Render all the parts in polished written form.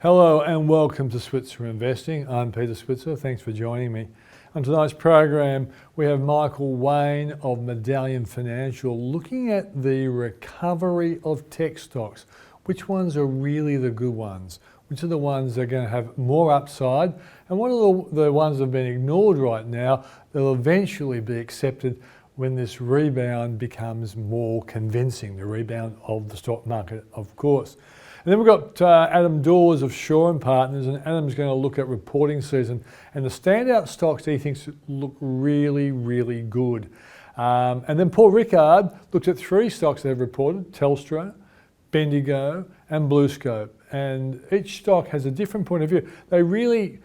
Hello and welcome to Switzer Investing. I'm Peter Switzer. Thanks for joining me. On tonight's program, we have Michael Wayne of Medallion Financial looking at the recovery of tech stocks. Which ones are really the good ones? Which are the ones that are going to have more upside? And what are the ones that have been ignored right now that will eventually be accepted when this rebound becomes more convincing, the rebound of the stock market, of course. And then we've got Adam Dawes of Shaw and Partners, and Adam's going to look at reporting season and the standout stocks that he thinks look really, really good. And then Paul Rickard looks at three stocks that have reported: Telstra, Bendigo, and BlueScope. And each stock has a different point of view. They really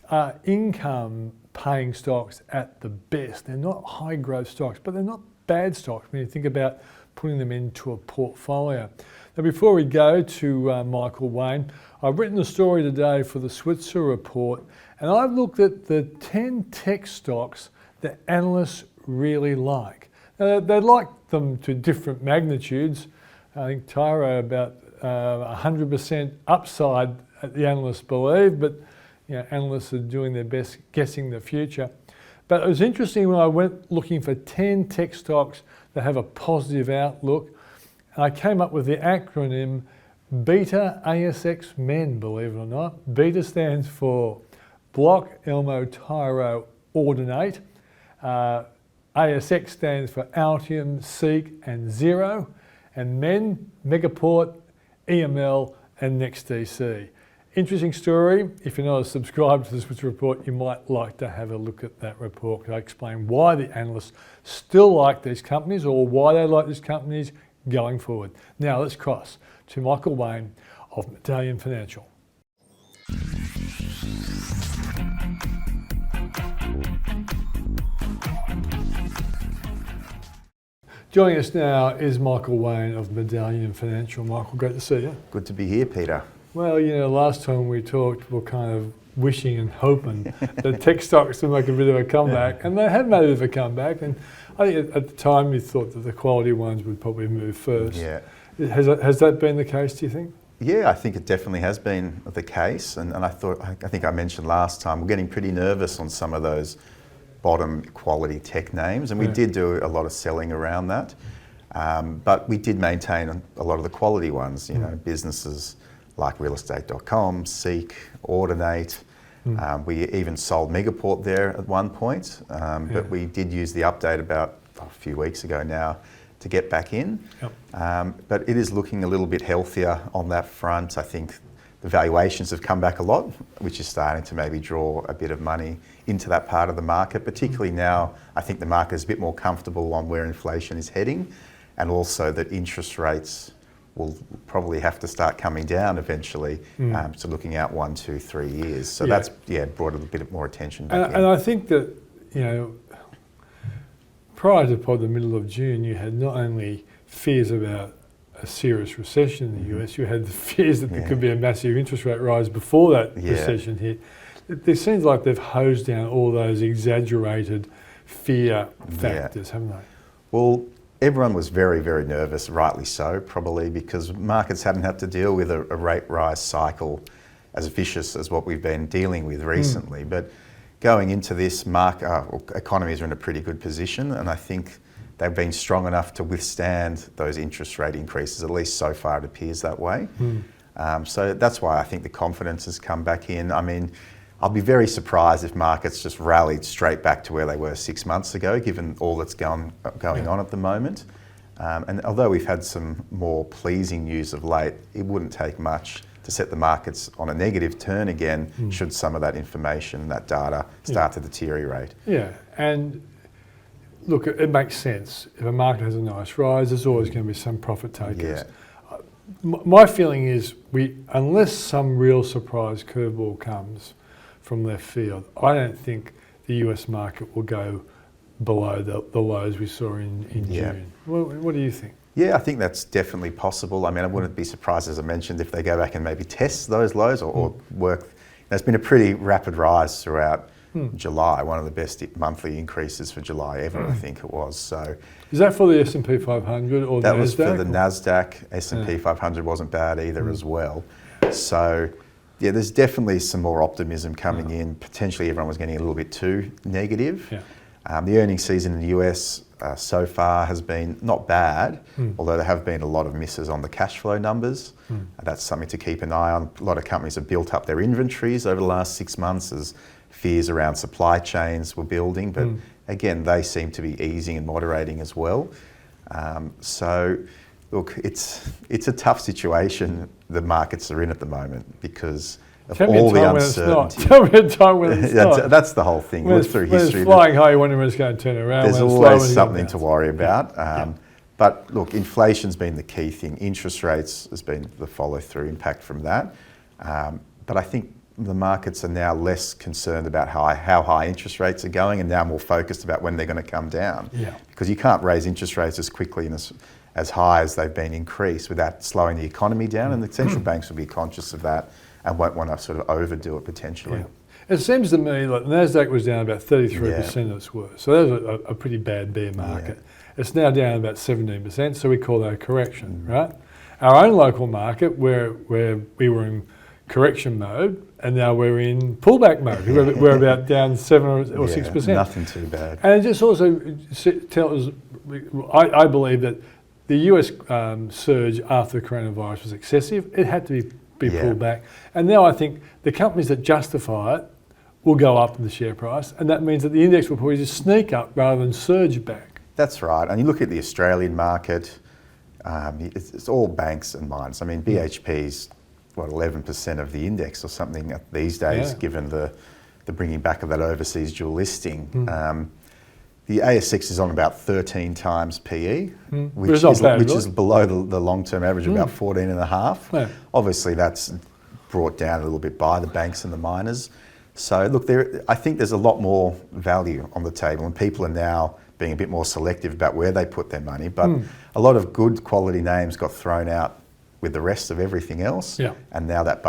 are income-paying stocks at the best. They're not high-growth stocks, but they're not bad stocks when you think about putting them into a portfolio. Now, before we go to Michael Wayne, I've written a story today for the Switzer report, and I've looked at the 10 tech stocks that analysts really like. Now, they like them to different magnitudes. I think Tyro about 100% upside, the analysts believe, but analysts are doing their best guessing the future. But it was interesting when I went looking for 10 tech stocks that have a positive outlook, and I came up with the acronym Beta ASX Men, believe it or not. Beta stands for Block, Elmo, Tyro, Ordinate. ASX stands for Altium, Seek, and Zero. And Men, Megaport, EML, and NextDC. Interesting story. If you're not subscribed to the Switzer report, you might like to have a look at that report. I explain why the analysts still like these companies, or why they like these companies going forward. Now let's cross to Michael Wayne of Medallion Financial. Joining us now is Michael Wayne of Medallion Financial. Michael, great to see you. Good to be here, Peter. Well, last time we talked, we were kind of wishing and hoping that tech stocks would make a bit of a comeback, and they have made a bit of a comeback. And I think at the time you thought that the quality ones would probably move first. Yeah. Has that been the case, do you think? Yeah, I think it definitely has been the case. And I think I mentioned last time, we're getting pretty nervous on some of those bottom quality tech names. And we did do a lot of selling around that. But we did maintain a lot of the quality ones, businesses like realestate.com, Seek, Ordinate. We even sold Megaport there at one point, but we did use the update about a few weeks ago now to get back in. Yep. But it is looking a little bit healthier on that front. I think the valuations have come back a lot, which is starting to maybe draw a bit of money into that part of the market, particularly now I think the market is a bit more comfortable on where inflation is heading, and also that interest rates will probably have to start coming down eventually, so looking out 1, 2, 3 years. So that's brought a bit more attention back in. And I think that, prior to probably the middle of June, you had not only fears about a serious recession in the US, you had the fears that there could be a massive interest rate rise before that recession hit. It seems like they've hosed down all those exaggerated fear factors, haven't they? Well, everyone was very, very nervous, rightly so, probably because markets hadn't had to deal with a rate rise cycle as vicious as what we've been dealing with recently. But going into this, economies are in a pretty good position, and I think they've been strong enough to withstand those interest rate increases, at least so far it appears that way. So that's why I think the confidence has come back in. I mean, I'll be very surprised if markets just rallied straight back to where they were 6 months ago, given all that's going on at the moment. And although we've had some more pleasing news of late, it wouldn't take much to set the markets on a negative turn again, should some of that information, that data start to deteriorate. Yeah, and look, it makes sense. If a market has a nice rise, there's always going to be some profit takers. Yeah. My feeling is, unless some real surprise curveball comes from left field, I don't think the US market will go below the lows we saw in June. What do you think? Yeah, I think that's definitely possible. I mean, I wouldn't be surprised, as I mentioned, if they go back and maybe test those lows or work. There's been a pretty rapid rise throughout July, one of the best monthly increases for July ever, I think it was. So, is that for the S&P 500 or that NASDAQ? Was for the NASDAQ. S&P 500 wasn't bad either as well. So Yeah, there's definitely some more optimism coming in. Potentially everyone was getting a little bit too negative. Yeah. The earnings season in the US so far has been not bad, although there have been a lot of misses on the cash flow numbers. That's something to keep an eye on. A lot of companies have built up their inventories over the last 6 months as fears around supply chains were building, but again, they seem to be easing and moderating as well. So, look, it's a tough situation the markets are in at the moment because of all the uncertainty. Tell me a time when it's not. That's the whole thing. When Look through when history. It's flying high, you wonder when it's going to turn around. There's when it's always slow, something to worry about. But look, inflation's been the key thing. Interest rates has been the follow-through impact from that. But I think the markets are now less concerned about how high interest rates are going and now more focused about when they're going to come down. Yeah. Because you can't raise interest rates as quickly and as high as they've been increased without slowing the economy down, and the central banks will be conscious of that and won't want to sort of overdo it potentially. Yeah. It seems to me like the Nasdaq was down about 33% of its worth, so that was a pretty bad bear market. It's now down about 17%, so we call that a correction, right? Our own local market, where we were in correction mode, and now we're in pullback mode. We're about down 7 or 6%. Nothing too bad. And it just also tells, I believe that the US surge after the coronavirus was excessive. It had to be pulled back. And now I think the companies that justify it will go up in the share price, and that means that the index will probably just sneak up rather than surge back. That's right. And you look at the Australian market, it's all banks and mines. I mean, BHP's, 11% of the index or something these days, given the bringing back of that overseas dual listing. The ASX is on about 13 times PE, which is below the long-term average of about 14.5. Yeah. Obviously, that's brought down a little bit by the banks and the miners. So look, I think there's a lot more value on the table, and people are now being a bit more selective about where they put their money. But a lot of good quality names got thrown out with the rest of everything else, and now that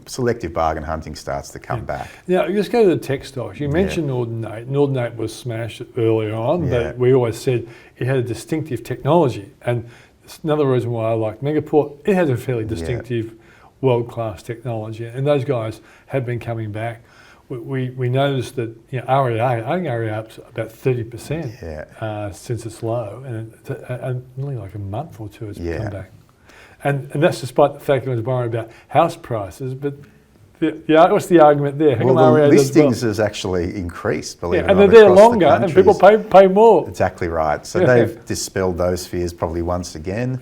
selective bargain hunting starts to come back. Now, let's go to the tech stocks. You mentioned Nord8. Nord8 was smashed earlier on, but we always said it had a distinctive technology, and it's another reason why I like Megaport. It has a fairly distinctive world-class technology, and those guys have been coming back. We noticed that REA, I think REA up's about 30% since its low, and only like a month or two it's come back. And that's despite the fact that I was worried about house prices, but what's the argument there? Well, the listings has actually increased, believe it or not, and they're there longer, and people pay more. Exactly right. So they've dispelled those fears probably once again.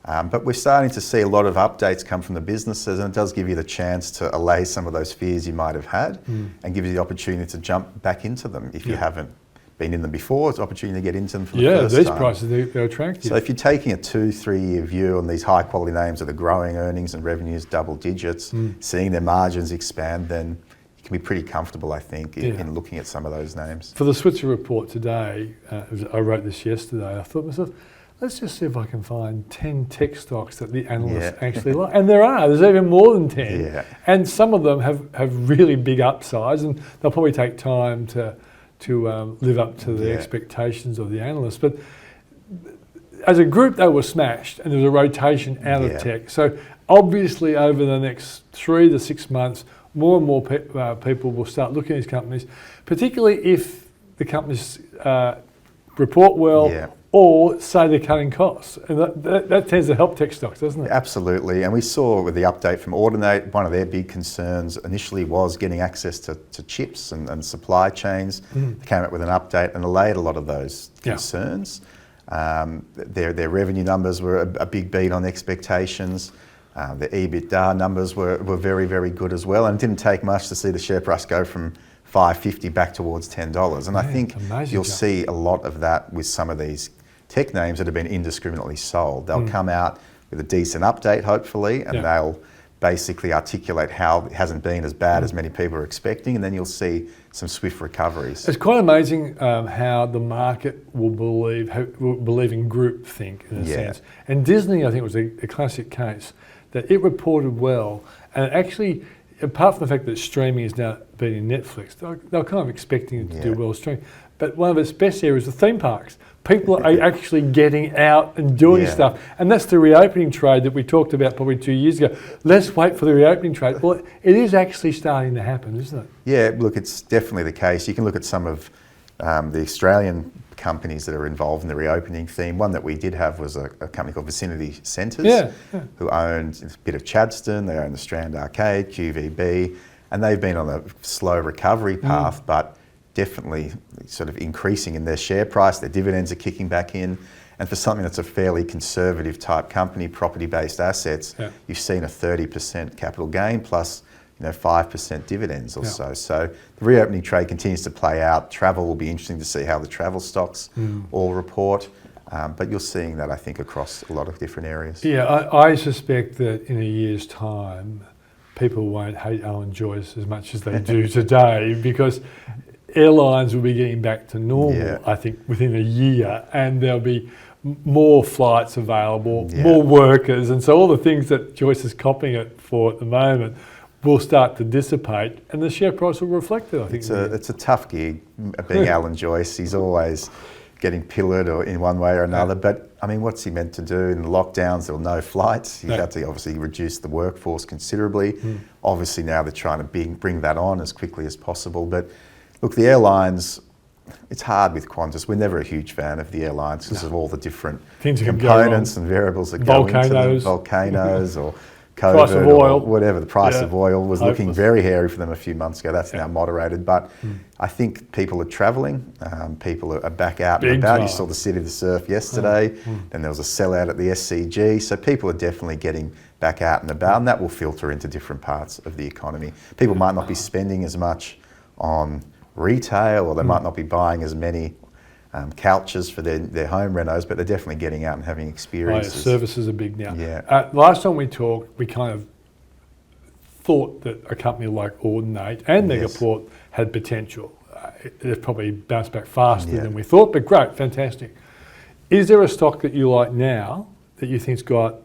But we're starting to see a lot of updates come from the businesses, and it does give you the chance to allay some of those fears you might have had and give you the opportunity to jump back into them if you haven't been in them before. It's an opportunity to get into them for the first time. These prices, they're attractive. So if you're taking a 2-3 year view on these high quality names that are growing earnings and revenues double digits, seeing their margins expand, then you can be pretty comfortable, I think, in looking at some of those names. For the Switzer report today, I wrote this yesterday, I thought to myself, let's just see if I can find 10 tech stocks that the analysts actually like. And there's even more than 10. And some of them have really big upsides, and they'll probably take time to live up to the expectations of the analysts. But as a group, they were smashed, and there was a rotation out of tech. So obviously over the next 3 to 6 months, more and more people will start looking at these companies, particularly if the companies report well or say they're cutting costs. And that tends to help tech stocks, doesn't it? Absolutely. And we saw with the update from Audinate, one of their big concerns initially was getting access to chips and supply chains. They came up with an update and allayed a lot of those concerns. Their revenue numbers were a big beat on expectations. The EBITDA numbers were very, very good as well. And it didn't take much to see the share price go from $5.50 back towards $10. And I think you'll see a lot of that with some of these tech names that have been indiscriminately sold. They'll come out with a decent update, hopefully, and they'll basically articulate how it hasn't been as bad as many people are expecting, and then you'll see some swift recoveries. It's quite amazing how the market will believe in groupthink in a sense. And Disney, I think, was a classic case that it reported well, and actually, apart from the fact that streaming is now being in Netflix, they're kind of expecting it to do well streaming. but one of its best areas are theme parks. People are actually getting out and doing stuff. And that's the reopening trade that we talked about probably 2 years ago. Let's wait for the reopening trade. Well, it is actually starting to happen, isn't it? Yeah, look, it's definitely the case. You can look at some of the Australian companies that are involved in the reopening theme. One that we did have was a company called Vicinity Centres, who owned a bit of Chadstone. They own the Strand Arcade, QVB, and they've been on a slow recovery path, but definitely sort of increasing in their share price. Their dividends are kicking back in. And for something that's a fairly conservative type company, property-based assets, you've seen a 30% capital gain plus 5% dividends or so. So the reopening trade continues to play out. Travel will be interesting to see how the travel stocks all report. But you're seeing that, I think, across a lot of different areas. Yeah, I suspect that in a year's time, people won't hate Owen Joyce as much as they do today, because airlines will be getting back to normal, I think, within a year, and there'll be more flights available, more workers, and so all the things that Joyce is copying it for at the moment will start to dissipate, and the share price will reflect it, I think. It's a tough gig, being Alan Joyce. He's always getting pillared or in one way or another, but I mean, what's he meant to do? In the lockdowns, there were no flights. He's had to obviously reduce the workforce considerably. Obviously now they're trying to bring that on as quickly as possible, but look, the airlines, it's hard with Qantas. We're never a huge fan of the airlines because of all the different components and variables that go into them. Volcanoes or COVID price of oil. Or whatever. The price of oil was looking very hairy for them a few months ago. That's now moderated. But I think people are travelling. People are back out and about. You saw the City of the Surf yesterday. Then there was a sellout at the SCG. So people are definitely getting back out and about, and that will filter into different parts of the economy. People might not be spending as much on retail, or they might not be buying as many couches for their home renos, but they're definitely getting out and having experiences. Services are big now. Yeah. Last time we talked, we kind of thought that a company like Audinate and Megaport had potential. They've probably bounced back faster than we thought, but great, fantastic. Is there a stock that you like now that you think's got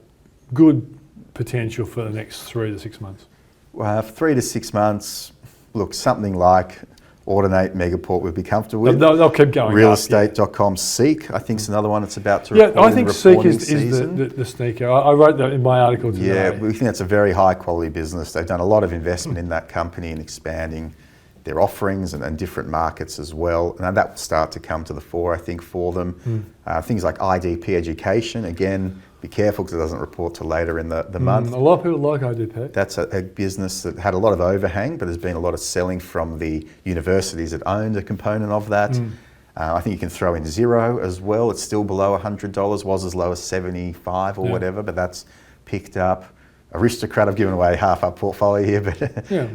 good potential for the next 3 to 6 months? 3 to 6 months, look, something like Audinate, Megaport we'd be comfortable with. They'll keep going. Realestate.com, Seek, I think, is another one that's about to report. I think Seek is the sneaker. I wrote that in my article today. Yeah, we think that's a very high quality business. They've done a lot of investment in that company and expanding their offerings and different markets as well. And that will start to come to the fore, I think, for them. Things like IDP Education, again, be careful because it doesn't report till later in the month. A lot of people like IDP. That's a business that had a lot of overhang, but there's been a lot of selling from the universities that owned a component of that. I think you can throw in Xero as well. It's still below $100, was as low as 75 or whatever, but that's picked up. Aristocrat, I've given away half our portfolio here, but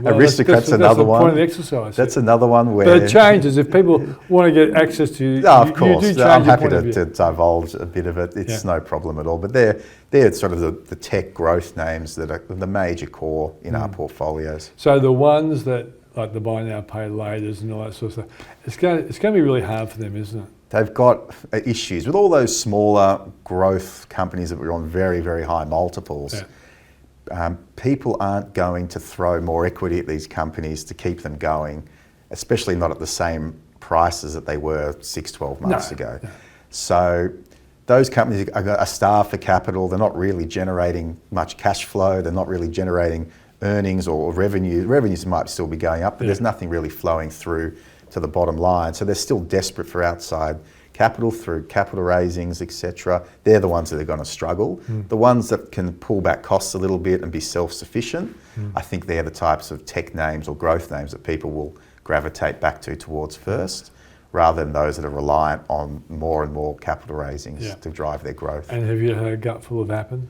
Aristocrat's another one. That's the point of the exercise. That's another one where... But it changes. If people want to get access to... of course. You do change. I'm happy to divulge a bit of it. It's no problem at all. But they're sort of the tech growth names that are the major core in our portfolios. So the ones that, like the buy now, pay laters and all that sort of stuff, it's going to be really hard for them, isn't it? They've got issues. With all those smaller growth companies that were on very, very high multiples... people aren't going to throw more equity at these companies to keep them going, especially not at the same prices that they were 6-12 months ago. No. So those companies are starved for capital. They're not really generating much cash flow. They're not really generating earnings or revenue. Revenues might still be going up, but there's nothing really flowing through to the bottom line. So they're still desperate for outside capital through capital raisings, etc. They're the ones that are going to struggle. The ones that can pull back costs a little bit and be self-sufficient, I think they're the types of tech names or growth names that people will gravitate back towards first, rather than those that are reliant on more and more capital raisings to drive their growth. And have you had a gut full of Appen?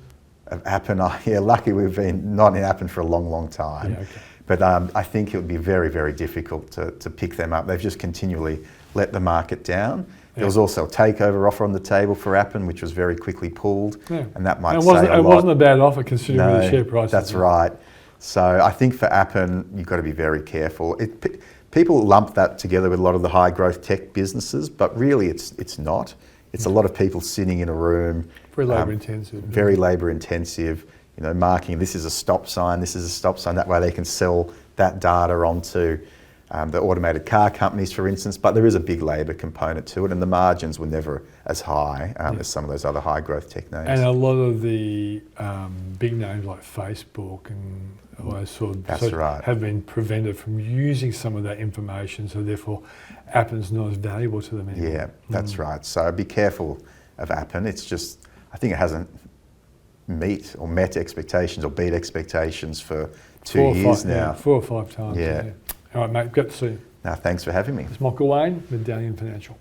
Of Appen, lucky we've been not in Appen for a long, long time. Yeah, okay. But I think it would be very, very difficult to pick them up. They've just continually let the market down. There was also a takeover offer on the table for Appen, which was very quickly pulled, and that might say a lot. It wasn't a bad offer considering the share price. That's right. So I think for Appen, you've got to be very careful. People lump that together with a lot of the high growth tech businesses, but really it's not. It's a lot of people sitting in a room. Very labour intensive. Very labour intensive. Marking this is a stop sign, this is a stop sign. That way they can sell that data onto the automated car companies, for instance, but there is a big labour component to it, and the margins were never as high as some of those other high growth tech names. And a lot of the big names like Facebook and all those right. have been prevented from using some of that information, so therefore Appen's not as valuable to them anymore. Yeah, that's right. So be careful of Appen. It's just, I think it hasn't met expectations or beat expectations for 2 years now. Yeah, 4 or 5 times. Yeah. All right, mate, good to see you. No, thanks for having me. It's Michael Wayne, Medallion Financial.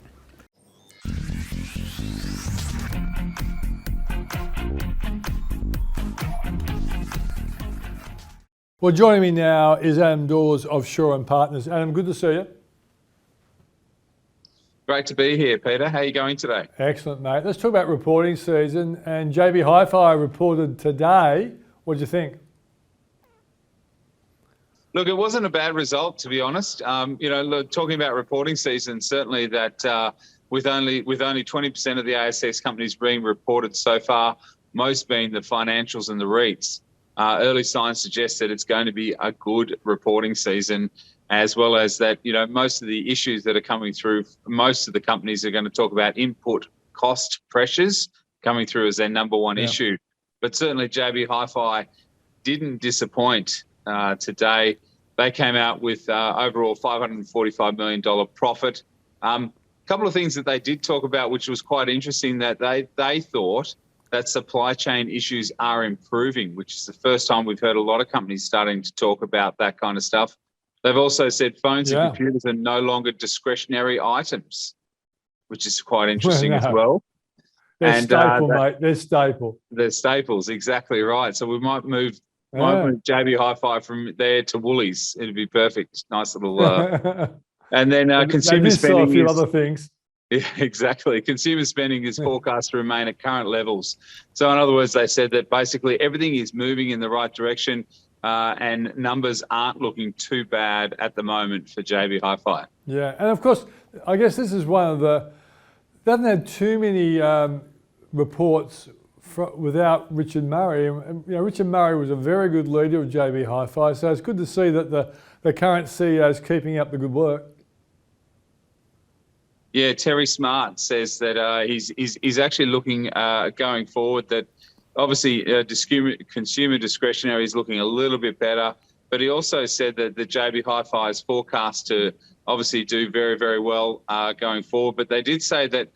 Well, joining me now is Adam Dawes of Shaw & Partners. Adam, good to see you. Great to be here, Peter. How are you going today? Excellent, mate. Let's talk about reporting season. And JB Hi-Fi reported today. What do you think? Look, it wasn't a bad result, to be honest. Look, talking about reporting season, certainly that with only 20% of the ASX companies being reported so far, most being the financials and the REITs, early signs suggest that it's going to be a good reporting season, as well as that, most of the issues that are coming through, most of the companies are going to talk about input cost pressures coming through as their number one issue. But certainly JB Hi-Fi didn't disappoint today. They came out with overall $545 million profit. A couple of things that they did talk about, which was quite interesting, that they thought that supply chain issues are improving, which is the first time we've heard a lot of companies starting to talk about that kind of stuff. They've also said phones and computers are no longer discretionary items, which is quite interesting as well. They're staple, mate. They're staple. They're staples, exactly right. So we might move JB Hi-Fi from there to Woolies. It'd be perfect. Nice little. And then consumer spending. A few other things. Yeah, exactly. Consumer spending is forecast to remain at current levels. So in other words, they said that basically everything is moving in the right direction, and numbers aren't looking too bad at the moment for JB Hi-Fi. Yeah, and of course, I guess this is one of the. They haven't had too many reports without Richard Murray. Richard Murray was a very good leader of JB Hi-Fi, so it's good to see that the current CEO is keeping up the good work. Yeah, Terry Smart says that he's actually looking going forward that obviously consumer discretionary is looking a little bit better, but he also said that the JB Hi-Fi is forecast to obviously do very, very well going forward. But they did say that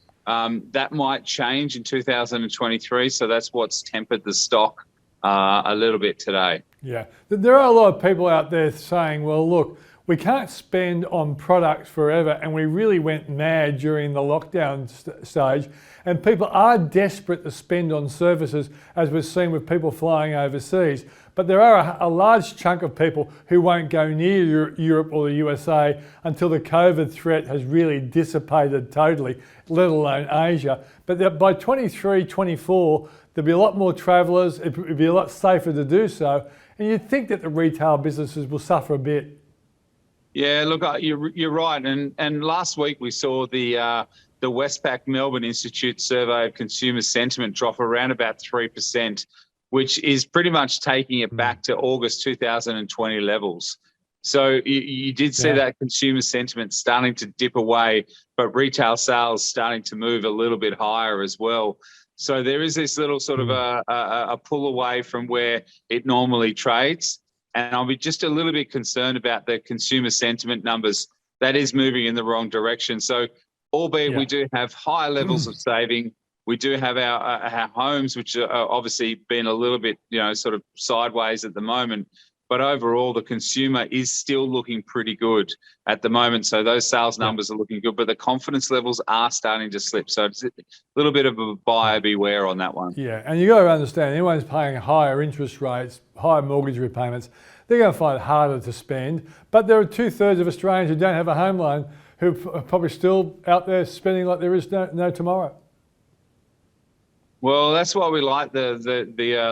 that might change in 2023, so that's what's tempered the stock a little bit today. Yeah, there are a lot of people out there saying, well, look, we can't spend on products forever, and we really went mad during the lockdown stage, and people are desperate to spend on services, as we've seen with people flying overseas. But there are a large chunk of people who won't go near Europe or the USA until the COVID threat has really dissipated totally, let alone Asia. But by 23, 24, there'll be a lot more travellers, it'll be a lot safer to do so, and you'd think that the retail businesses will suffer a bit. Yeah, look, you're right. And last week we saw the Westpac Melbourne Institute survey of consumer sentiment drop around about 3%, which is pretty much taking it back to August 2020 levels. So you did see that consumer sentiment starting to dip away, but retail sales starting to move a little bit higher as well. So there is this little sort of a pull away from where it normally trades. And I'll be just a little bit concerned about the consumer sentiment numbers. That is moving in the wrong direction. So albeit we do have high levels of saving, we do have our homes, which are obviously been a little bit, sort of sideways at the moment. But overall, the consumer is still looking pretty good at the moment. So those sales numbers are looking good, but the confidence levels are starting to slip. So it's a little bit of a buyer beware on that one. Yeah, and you got to understand, anyone's paying higher interest rates, higher mortgage repayments, they're going to find it harder to spend. But there are 2/3 of Australians who don't have a home loan who are probably still out there spending like there is no tomorrow. Well, that's why we like the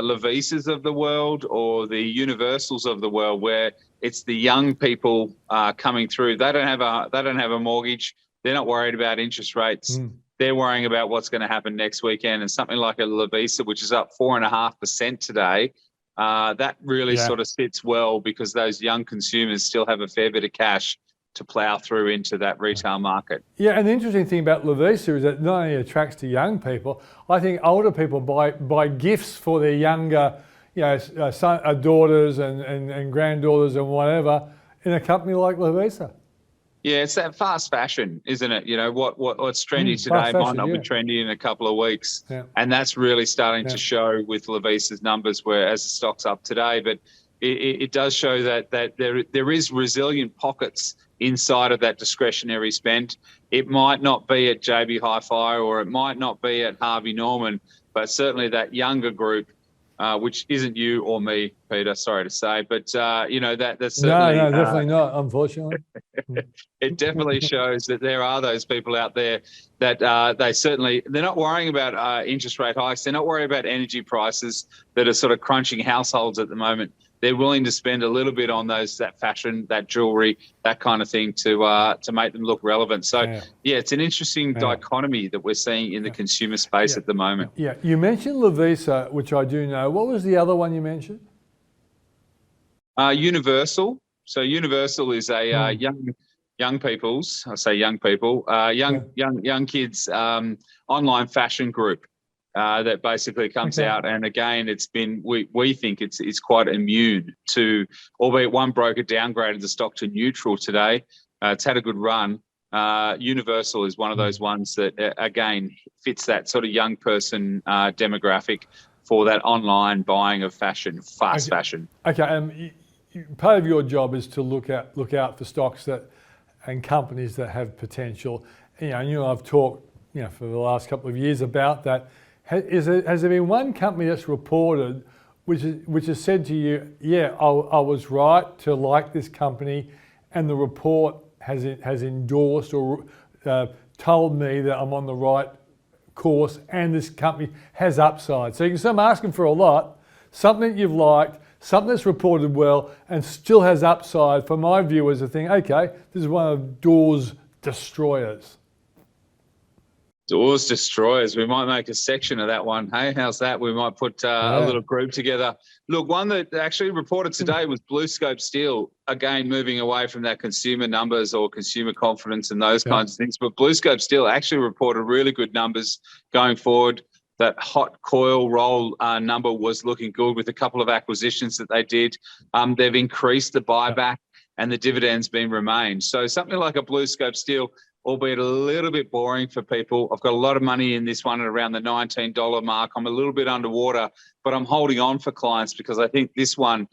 Lovisas of the world or the Universals of the world, where it's the young people coming through. They don't have a mortgage. They're not worried about interest rates. They're worrying about what's going to happen next weekend. And something like a Lovisa, which is up 4.5% today, that really sort of sits well because those young consumers still have a fair bit of cash to plough through into that retail market. Yeah, and the interesting thing about Lovisa is that not only attracts to young people, I think older people buy gifts for their younger, daughters and granddaughters and whatever in a company like Lovisa. Yeah, it's that fast fashion, isn't it? What's trendy today might not be trendy in a couple of weeks. Yeah. And that's really starting to show with Lovisa's numbers, where as the stock's up today. But it does show that there is resilient pockets inside of that discretionary spend. It might not be at JB Hi-Fi or it might not be at Harvey Norman, but certainly that younger group, which isn't you or me, Peter, sorry to say, but that's certainly... No, definitely not, unfortunately. It definitely shows that there are those people out there that they're not worrying about interest rate hikes. They're not worried about energy prices that are sort of crunching households at the moment. They're willing to spend a little bit on that fashion, that jewelry, that kind of thing to make them look relevant. So, it's an interesting dichotomy that we're seeing in the consumer space at the moment. Yeah, you mentioned Lovisa, which I do know. What was the other one you mentioned? Universal. So Universal is a young people's, I say young people, young kids online fashion group. That basically comes out, and again, it's been we think it's quite immune to, albeit one broker downgraded the stock to neutral today. It's had a good run. Universal is one of those ones that again fits that sort of young person demographic for that online buying of fashion, fast fashion. Okay, part of your job is to look out for stocks and companies that have potential. I've talked for the last couple of years about that. Has there been one company that's reported which has said to you, I was right to like this company, and the report has endorsed or told me that I'm on the right course and this company has upside? So you can say I'm asking for a lot, something you've liked, something that's reported well and still has upside. For my viewers to think, okay, this is one of Dawes' destroyers. Dawes destroyers. We might make a section of that one. Hey, how's that? We might put a little group together. Look, one that actually reported today was BlueScope Steel, again, moving away from that consumer numbers or consumer confidence and those kinds of things. But BlueScope Steel actually reported really good numbers going forward. That hot coil roll number was looking good with a couple of acquisitions that they did. They've increased the buyback and the dividends been remained. So something like a BlueScope Steel, albeit a little bit boring for people. I've got a lot of money in this one at around the $19 mark. I'm a little bit underwater, but I'm holding on for clients because I think this one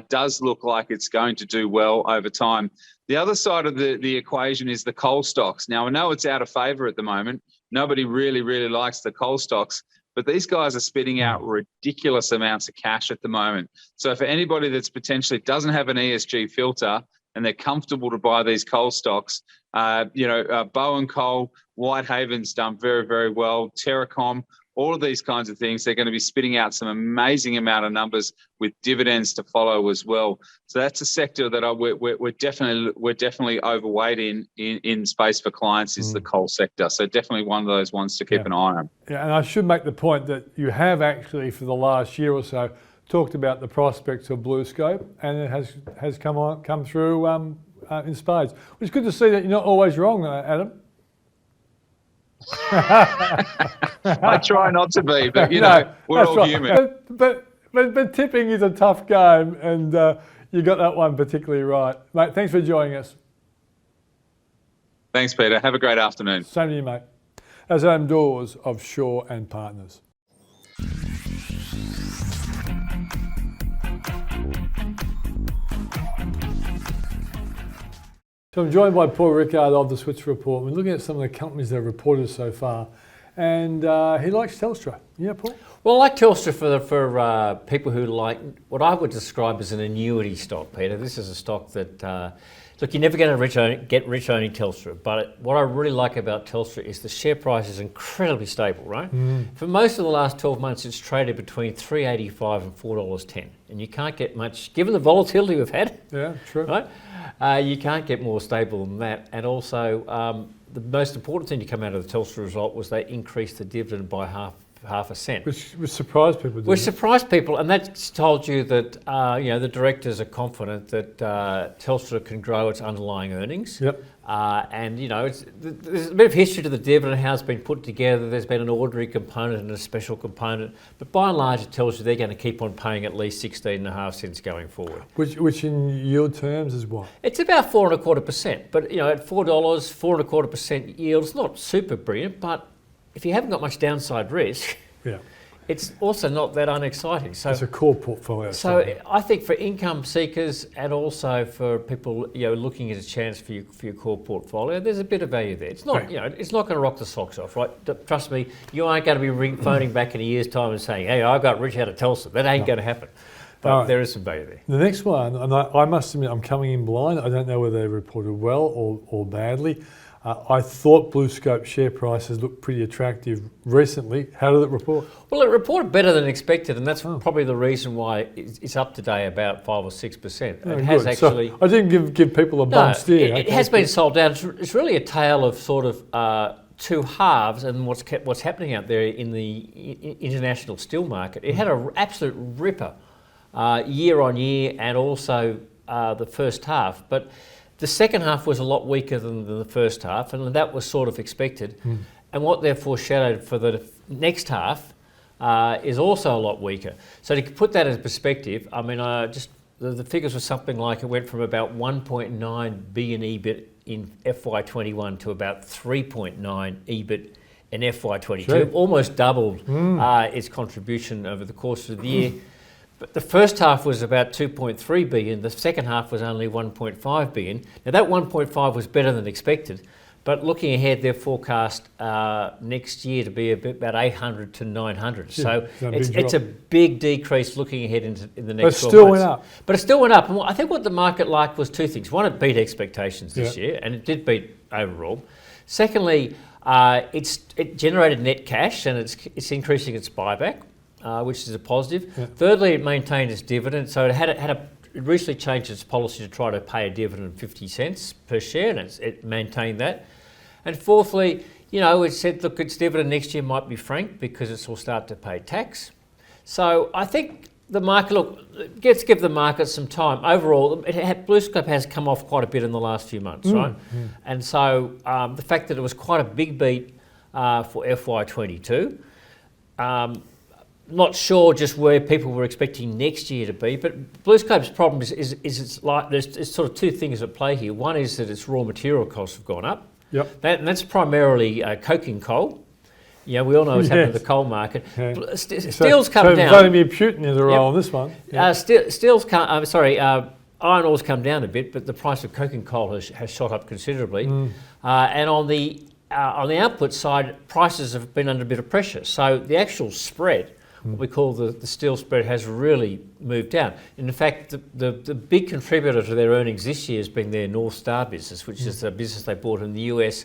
does look like it's going to do well over time. The other side of the equation is the coal stocks. Now, I know it's out of favour at the moment. Nobody really likes the coal stocks, but these guys are spitting out ridiculous amounts of cash at the moment. So for anybody that's potentially doesn't have an ESG filter and they're comfortable to buy these coal stocks, Bowen Coal, Whitehaven's done very well, Terracom, all of these kinds of things, they're going to be spitting out some amazing amount of numbers with dividends to follow as well. So that's a sector that we're definitely overweight in space for clients is the coal sector. So definitely one of those ones to keep an eye on. Yeah, and I should make the point that you have actually for the last year or so talked about the prospects of BlueScope, and it has come through in spades. It's good to see that you're not always wrong, Adam. I try not to be, but we're all human. But tipping is a tough game, and you got that one particularly right, mate. Thanks for joining us. Thanks, Peter. Have a great afternoon. Same to you, mate. As Adam Dawes of Shaw and Partners. So I'm joined by Paul Rickard of the Switzer report. We're looking at some of the companies that have reported so far, and he likes Telstra. Yeah, Paul? Well, I like Telstra for people who like what I would describe as an annuity stock, Peter. This is a stock that, look, you're never going to get rich owning Telstra, but what I really like about Telstra is the share price is incredibly stable, right? For most of the last 12 months, it's traded between $3.85 and $4.10, and you can't get much, given the volatility we've had. Yeah, true. Right? You can't get more stable than that. And also, the most important thing to come out of the Telstra result was they increased the dividend by half a cent. Which surprised people, didn't Which it? surprised people, and that's told you that the directors are confident that Telstra can grow its underlying earnings. Yep. And there's a bit of history to the dividend, how it's been put together. There's been an ordinary component and a special component, but by and large, it tells you they're going to keep on paying at least 16.5 cents going forward. Which in yield terms is what? It's about 4.25%, but at $4, 4.25% yield, it's not super brilliant, but if you haven't got much downside risk, Yeah. it's also not that unexciting. So It's a core portfolio. So I think for income seekers and also for people looking at a chance for your core portfolio, there's a bit of value there. It's not it's not going to rock the socks off, right? Trust me, you aren't going to be phoning back in a year's time and saying, "Hey, I got rich out of Telstra." That ain't going to happen. But there is some value there. The next one, and I must admit, I'm coming in blind. I don't know whether they reported well or badly. I thought BlueScope share prices looked pretty attractive recently. How did it report? Well, it reported better than expected, and that's probably the reason why it's up today about 5 or 6%. It has actually. So I didn't give people a bum steer. It has been sold down. It's really a tale of sort of two halves, and what's happening out there in the international steel market. It had an absolute ripper year on year, and also the first half, but the second half was a lot weaker than the first half, and that was sort of expected. And what they've foreshadowed for the next half is also a lot weaker. So to put that in perspective, I mean, the figures were something like it went from about 1.9 billion EBIT in FY21 to about 3.9 EBIT in FY22. Sure. Almost doubled its contribution over the course of the year. But the first half was about 2.3 billion. The second half was only 1.5 billion. Now that 1.5 was better than expected, but looking ahead, they're forecast next year to be about 800 to 900. So it's a big decrease looking ahead in the next 12 months. But it still went up. But it still went up. And I think what the market liked was two things. One, it beat expectations this year, and it did beat overall. Secondly, it generated net cash, and it's increasing its buyback. Which is a positive. Yeah. Thirdly, it maintained its dividend. So it recently changed its policy to try to pay a dividend of 50 cents per share, and it maintained that. And fourthly, it said, look, its dividend next year might be franked because it will start to pay tax. So I think the market, let's give the market some time. Overall, BlueScope has come off quite a bit in the last few months, right? And so the fact that it was quite a big beat for FY22, not sure just where people were expecting next year to be, but BlueScope's problem is it's like there's sort of two things at play here. One is that its raw material costs have gone up. Yep. And that's primarily coking coal. We all know what's happening to the coal market. Yeah. Steel's come down. Vladimir Putin is a role on this one. Yep. Iron ore's come down a bit, but the price of coking coal has shot up considerably. And on the output side, prices have been under a bit of pressure. So the actual spread, what we call the steel spread, has really moved down. And in fact, the big contributor to their earnings this year has been their North Star business, which is the business they bought in the US.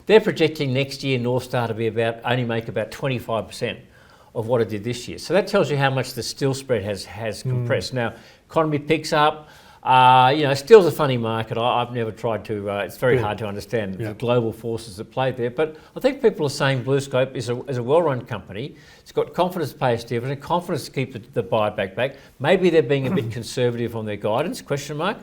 They're projecting next year North Star to be only make about 25% of what it did this year. So that tells you how much the steel spread has compressed. Now, economy picks up. Steel's a funny market. I've never tried to, it's very hard to understand the global forces that play there. But I think people are saying BlueScope is a well-run company. It's got confidence to pay its dividend, confidence to keep the buyback back. Maybe they're being a bit conservative on their guidance, question mark.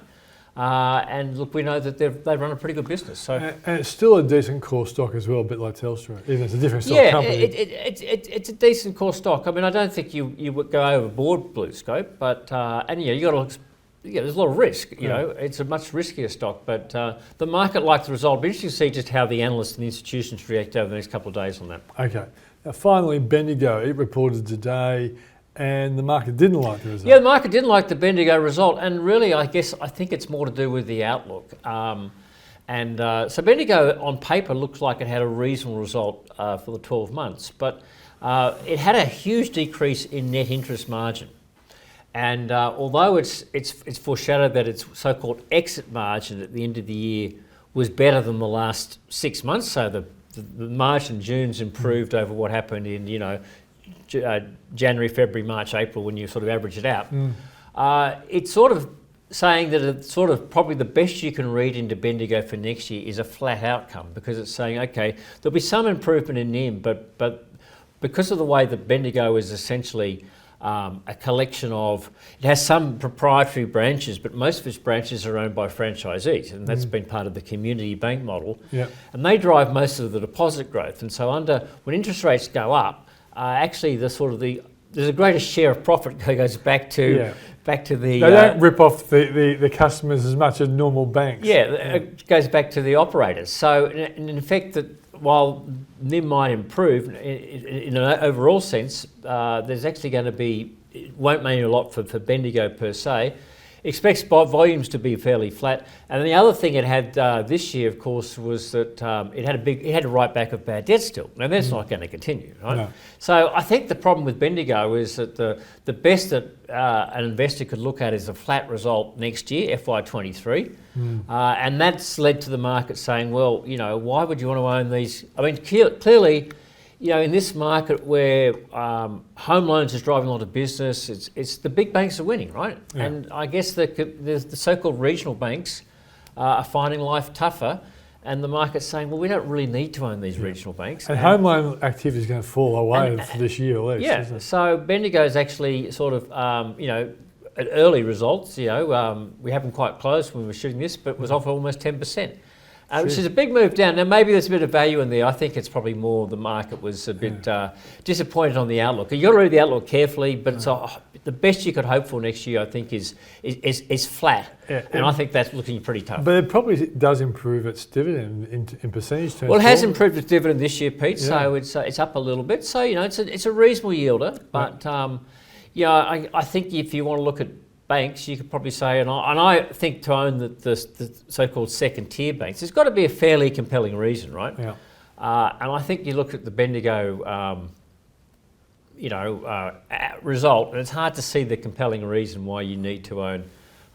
And look, we know that they run a pretty good business. So and it's still a decent core stock as well, a bit like Telstra. Even it's a different stock company. It's a decent core stock. I mean, I don't think you would go overboard BlueScope, but you got to look. There's a lot of risk. It's a much riskier stock, but the market liked the result. It'll be interesting to see just how the analysts and the institutions react over the next couple of days on that. Okay. Now, finally, Bendigo. It reported today, and the market didn't like the result. Yeah, the market didn't like the Bendigo result, and really, I think it's more to do with the outlook. So Bendigo, on paper, looks like it had a reasonable result for the 12 months, but it had a huge decrease in net interest margin. And although it's foreshadowed that its so-called exit margin at the end of the year was better than the last 6 months, so the margin in June's improved over what happened in January, February, March, April when you sort of average it out. It's sort of saying that it's sort of probably the best you can read into Bendigo for next year is a flat outcome, because it's saying, okay, there'll be some improvement in NIM, but because of the way that Bendigo is essentially a collection of, it has some proprietary branches, but most of its branches are owned by franchisees, and that's been part of the community bank model. Yep. And they drive most of the deposit growth. And so when interest rates go up, actually there's a greater share of profit goes back to the. They don't rip off the customers as much as normal banks. It goes back to the operators. So in effect, that while NIM might improve in an overall sense, there's actually going to be, it won't mean a lot for Bendigo per se. Expects volumes to be fairly flat. And the other thing it had this year, of course, was that it had a write back of bad debt still. Now that's not going to continue, right? No. So I think the problem with Bendigo is that the best that an investor could look at is a flat result next year, FY23, and that's led to the market saying, well, why would you want to own these? I mean, clearly. In this market where home loans is driving a lot of business, it's the big banks are winning, right? Yeah. And I guess the so-called regional banks are finding life tougher, and the market's saying, well, we don't really need to own these regional banks. And home loan activity is going to fall away for this year at least, isn't it? So Bendigo's actually sort of, at early results, we haven't quite closed when we were shooting this, but was off almost 10%. Which is a big move down. Now, maybe there's a bit of value in there. I think it's probably more the market was a bit disappointed on the outlook. You've got to read the outlook carefully, but it's, the best you could hope for next year, I think, is flat. Yeah. And I think that's looking pretty tough. But it probably does improve its dividend in percentage terms. Well, it has improved its dividend this year, Pete, so it's up a little bit. So, it's a reasonable yielder. But, I think if you want to look at banks, you could probably say, and I think to own the so-called second tier banks, there's got to be a fairly compelling reason, right? Yeah. And I think you look at the Bendigo, result, and it's hard to see the compelling reason why you need to own,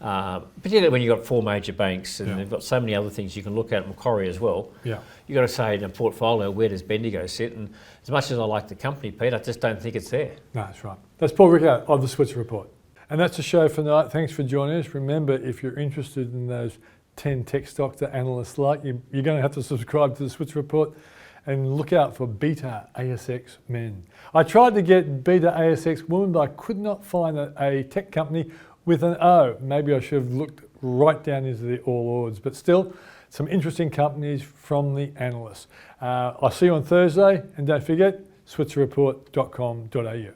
particularly when you've got four major banks and they've got so many other things you can look at, Macquarie as well. Yeah. You've got to say in a portfolio, where does Bendigo sit? And as much as I like the company, Pete, I just don't think it's there. No, that's right. That's Paul Rickard of the Switzer Report. And that's the show for tonight. Thanks for joining us. Remember, if you're interested in those 10 tech stocks that analysts like, you're going to have to subscribe to the Switzer Report and look out for Beta ASX men. I tried to get Beta ASX woman, but I could not find a tech company with an O. Maybe I should have looked right down into the All Ords, but still, some interesting companies from the analysts. I'll see you on Thursday, and don't forget, switzerreport.com.au.